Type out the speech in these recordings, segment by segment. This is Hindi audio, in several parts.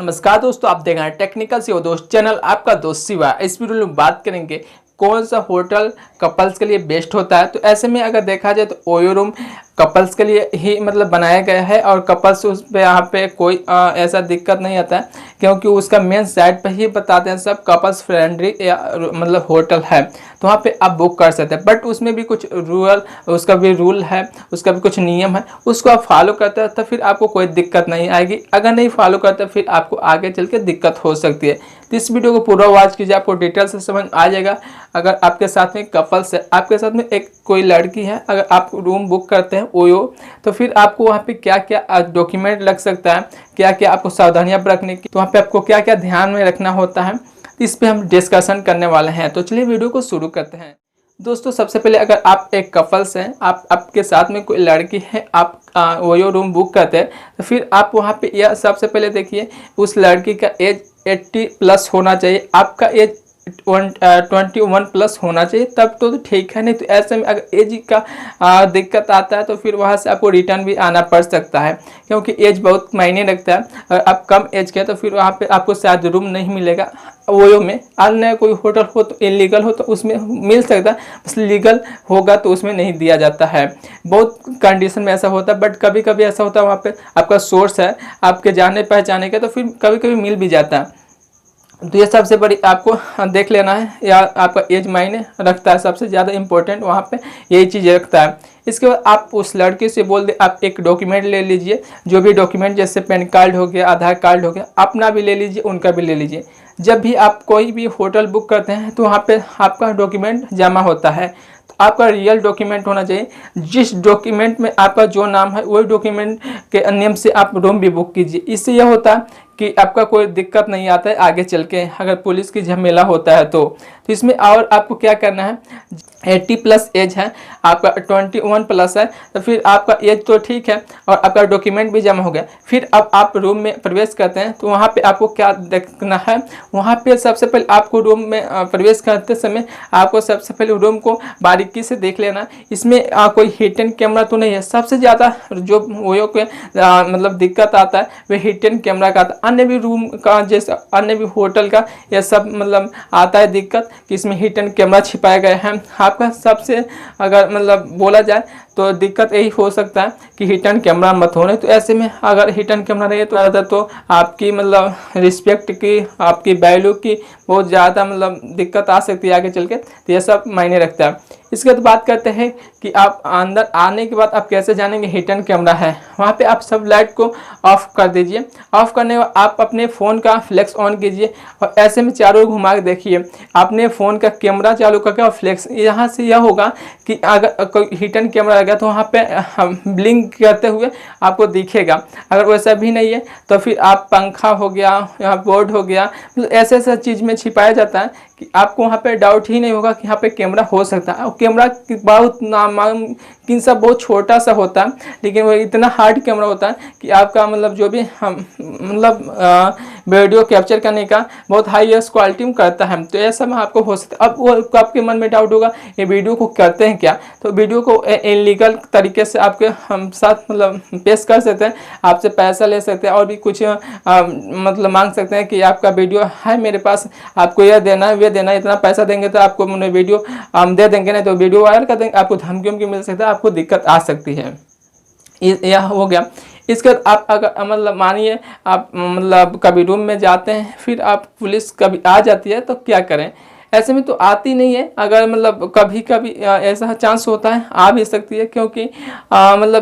नमस्कार दोस्तों, आप देख रहे हैं टेक्निकल से दोस्त चैनल, आपका दोस्त शिवा। इस वीडियो में बात करेंगे कौन सा होटल कपल्स के लिए बेस्ट होता है। तो ऐसे में अगर देखा जाए तो ओयो रूम कपल्स के लिए ही बनाया गया है और कपल्स उस पे यहाँ पे कोई ऐसा दिक्कत नहीं आता है, क्योंकि उसका मेन साइट पे ही बताते हैं सब कपल्स फ्रेंडली या होटल है, तो वहाँ पे आप बुक कर सकते हैं। बट उसमें भी कुछ उसका भी रूल है, उसका भी कुछ नियम है, उसको आप फॉलो करते हैं तो फिर आपको कोई दिक्कत नहीं आएगी। अगर नहीं फॉलो करते फिर आपको आगे चल के दिक्कत हो सकती है। तो इस वीडियो को पूरा वॉच कीजिए, आपको डिटेल से समझ आ जाएगा। अगर आपके साथ में कपल्स है, आपके साथ में एक कोई लड़की है, अगर आप रूम बुक करते हैं ओयो, तो फिर आपको वहाँ पे क्या क्या डॉक्यूमेंट लग सकता है, क्या क्या आपको सावधानियां रखने की, तो वहाँ पे आपको क्या क्या ध्यान में रखना होता है, इस पे हम डिस्कशन करने वाले हैं। तो चलिए वीडियो को शुरू करते हैं। दोस्तों सबसे पहले अगर आप एक कपल्स हैं, आपके साथ में कोई लड़की है, आप ओयो रूम बुक करते हैं, तो फिर आप वहाँ पे यह सबसे पहले देखिए उस लड़की का एज 80 प्लस होना चाहिए, आपका एज 21 प्लस होना चाहिए, तब तो ठीक है। नहीं तो ऐसे में अगर एज का दिक्कत आता है तो फिर वहाँ से आपको रिटर्न भी आना पड़ सकता है, क्योंकि एज बहुत मायने रखता है। अगर आप कम एज के हैं तो फिर वहाँ पे आपको शायद रूम नहीं मिलेगा ओयो में। अन्य कोई होटल हो तो इलीगल हो तो उसमें मिल सकता है, बस लीगल होगा तो उसमें नहीं दिया जाता है। बहुत कंडीशन में ऐसा होता है, बट कभी कभी ऐसा होता है वहाँ पे आपका सोर्स है आपके जाने पहचाने का, तो फिर कभी कभी मिल भी जाता है। तो ये सबसे बड़ी आपको देख लेना है, या आपका एज मायने रखता है, सबसे ज़्यादा इम्पोर्टेंट वहाँ पे यही चीज़ रखता है। इसके बाद आप उस लड़के से बोल दे आप एक डॉक्यूमेंट ले लीजिए, जो भी डॉक्यूमेंट जैसे पैन कार्ड हो गया, आधार कार्ड हो गया, अपना भी ले लीजिए, उनका भी ले लीजिए। जब भी आप कोई भी होटल बुक करते हैं तो वहाँ पे आपका डॉक्यूमेंट जमा होता है, तो आपका रियल डॉक्यूमेंट होना चाहिए। जिस डॉक्यूमेंट में आपका जो नाम है वही डॉक्यूमेंट के नियम से आप रूम भी बुक कीजिए। इससे यह होता है कि आपका कोई दिक्कत नहीं आता है आगे चल के, अगर पुलिस की झमेला होता है तो इसमें। और आपको क्या करना है, 80 प्लस एज है, आपका 21 प्लस है, तो फिर आपका एज तो ठीक है और आपका डॉक्यूमेंट भी जमा हो गया। फिर अब आप रूम में प्रवेश करते हैं तो वहाँ पे आपको क्या देखना है, वहाँ पे सबसे पहले आपको रूम में प्रवेश करते समय आपको सबसे पहले रूम को बारीकी से देख लेना। इसमें कोई हिडन कैमरा तो नहीं है। सबसे ज़्यादा जो ओयो के दिक्कत आता है वह हिडन कैमरा का आता है। अन्य भी रूम का जैसे अन्य भी होटल का यह सब आता है दिक्कत कि इसमें हिडन कैमरा छिपाया गया है। आपका सबसे अगर बोला जाए तो दिक्कत यही हो सकता है कि हिडन कैमरा मत होने। तो ऐसे में अगर हिडन कैमरा नहीं है तो ज़्यादा तो आपकी रिस्पेक्ट की, आपकी वैल्यू की बहुत ज़्यादा दिक्कत आ सकती है आगे चल के। तो यह सब मायने रखता है। इसके बाद बात करते हैं कि आप अंदर आने के बाद आप कैसे जानेंगे हिडन कैमरा है। वहाँ पे आप सब लाइट को ऑफ कर दीजिए। ऑफ करने के बाद आप अपने फ़ोन का फ्लैश ऑन कीजिए और ऐसे में चारों घुमा के देखिए। आपने फ़ोन का कैमरा चालू करके और फ्लैश, यहाँ से यह होगा कि अगर कोई हिडन कैमरा लगा तो वहाँ पे ब्लिंक करते हुए आपको दिखेगा। अगर वैसा भी नहीं है तो फिर आप पंखा हो गया, यहाँ बोर्ड हो गया, ऐसे ऐसा चीज़ में छिपाया जाता है कि आपको वहाँ पे डाउट ही नहीं होगा कि यहाँ पे कैमरा हो सकता है। और कैमरा बहुत नामुमकिन सा बहुत छोटा सा होता है, लेकिन वो इतना हार्ड कैमरा होता है कि आपका जो भी हम वीडियो कैप्चर करने का बहुत हाईएस्ट क्वालिटी में करता है। तो ऐसा में आपको हो सकता है। अब वो आपके मन में डाउट होगा ये वीडियो को करते हैं क्या, तो वीडियो को इलीगल तरीके से आपके हम साथ पेश कर सकते हैं, आपसे पैसा ले सकते हैं और भी कुछ मांग सकते हैं कि आपका वीडियो है मेरे पास, आपको यह देना है, देना, इतना पैसा देंगे तो आपको वीडियो हम दे देंगे, नहीं तो वीडियो वायरल कर देंगे, आपको धमकी मिल सकता है, आपको दिक्कत आ सकती है। यह हो गया। इसके बाद आप अगर मानिए आप कभी रूम में जाते हैं, फिर आप पुलिस कभी आ जाती है तो क्या करें। ऐसे में तो आती नहीं है, अगर कभी कभी ऐसा चांस होता है आ भी सकती है, क्योंकि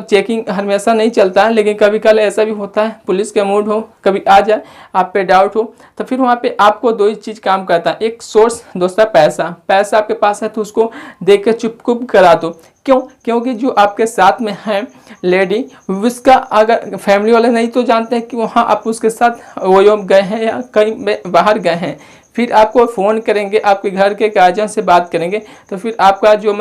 चेकिंग हमेशा नहीं चलता है, लेकिन कभी कल ऐसा भी होता है पुलिस का मूड हो, कभी आ जाए, आप पे डाउट हो, तो फिर वहाँ पे आपको दो ही चीज़ काम करता है, एक सोर्स, दूसरा पैसा। पैसा आपके पास है तो उसको देख के चुप करा दो। क्यों? क्योंकि जो आपके साथ में है लेडी, उसका अगर फैमिली वाले नहीं तो जानते हैं कि वहाँ आप उसके साथ वो गए हैं या कहीं बाहर गए हैं, फिर आपको फ़ोन करेंगे, आपके घर के गार्जियन से बात करेंगे, तो फिर आपका जो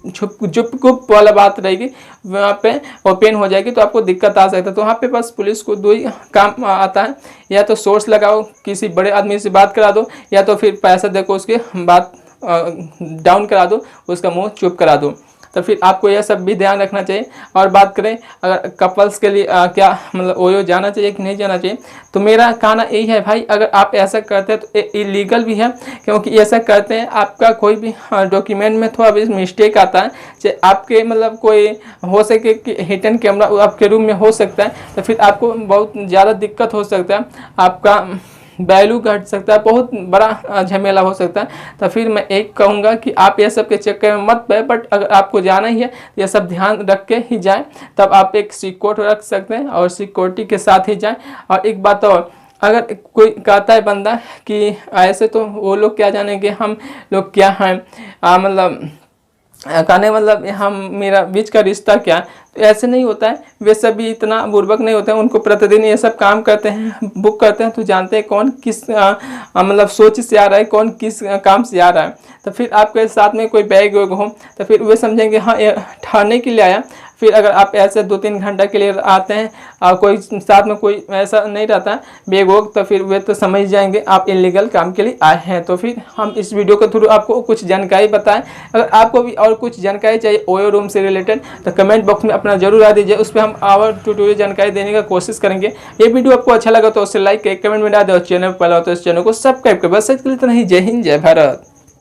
चुप वाला बात रहेगी वहाँ पे ओपन हो जाएगी, तो आपको दिक्कत आ सकता है। तो वहाँ पे बस पुलिस को दो ही काम आता है, या तो सोर्स लगाओ, किसी बड़े आदमी से बात करा दो, या तो फिर पैसा देकर उसके बात डाउन करा दो, उसका मुंह चुप करा दो। तो फिर आपको यह सब भी ध्यान रखना चाहिए। और बात करें अगर कपल्स के लिए क्या मतलब ओयो जाना चाहिए कि नहीं जाना चाहिए, तो मेरा कहना यही है भाई, अगर आप ऐसा करते हैं तो इलीगल भी है, क्योंकि ऐसा करते हैं आपका कोई भी डॉक्यूमेंट में थोड़ा भी मिस्टेक आता है, चाहे आपके मतलब कोई हो सके कि हिडन कैमरा आपके रूम में हो सकता है, तो फिर आपको बहुत ज़्यादा दिक्कत हो सकता है, आपका वैल्यू घट सकता है, बहुत बड़ा झमेला हो सकता है। तो फिर मैं एक कहूँगा कि आप ये सब के चक्कर में मत पड़े, बट अगर आपको जाना ही है तो ये सब ध्यान रख के ही जाएं, तब आप एक सिक्योर रख सकते हैं और सिक्योरिटी के साथ ही जाएं। और एक बात और, अगर कोई कहता है बंदा कि ऐसे, तो वो लोग क्या जानेंगे हम लोग क्या हैं, मतलब कहने मतलब हम मेरा बीच का रिश्ता क्या, तो ऐसे नहीं होता है। वे सभी इतना बुर्बक नहीं होते हैं, उनको प्रतिदिन ये सब काम करते हैं, बुक करते हैं, तो जानते हैं कौन किस मतलब सोच से आ रहा है, कौन किस काम से आ रहा है। तो फिर आपके साथ में कोई बैग वैग हो तो फिर वे समझेंगे हाँ ये ठहरने के लिए आया। फिर अगर आप ऐसे 2-3 घंटा के लिए आते हैं और कोई साथ में कोई ऐसा नहीं रहता बैग वोग, तो फिर वे तो समझ जाएंगे आप इलीगल काम के लिए आए हैं। तो फिर हम इस वीडियो के थ्रू आपको कुछ जानकारी बताएं। अगर आपको भी और कुछ जानकारी चाहिए ओयो रूम से रिलेटेड, तो कमेंट बॉक्स में अपना जरूर आ दीजिए, उस पर हम और ट्यूटोरियल जानकारी देने का कोशिश करेंगे। ये वीडियो आपको अच्छा लगा तो उसे लाइक करें, कमेंट में डाल दे, और चैनल पर पहला हो तो इस चैनल को सब्सक्राइब करें। बस इसके लिए तो नहीं। जय हिंद, जय भारत।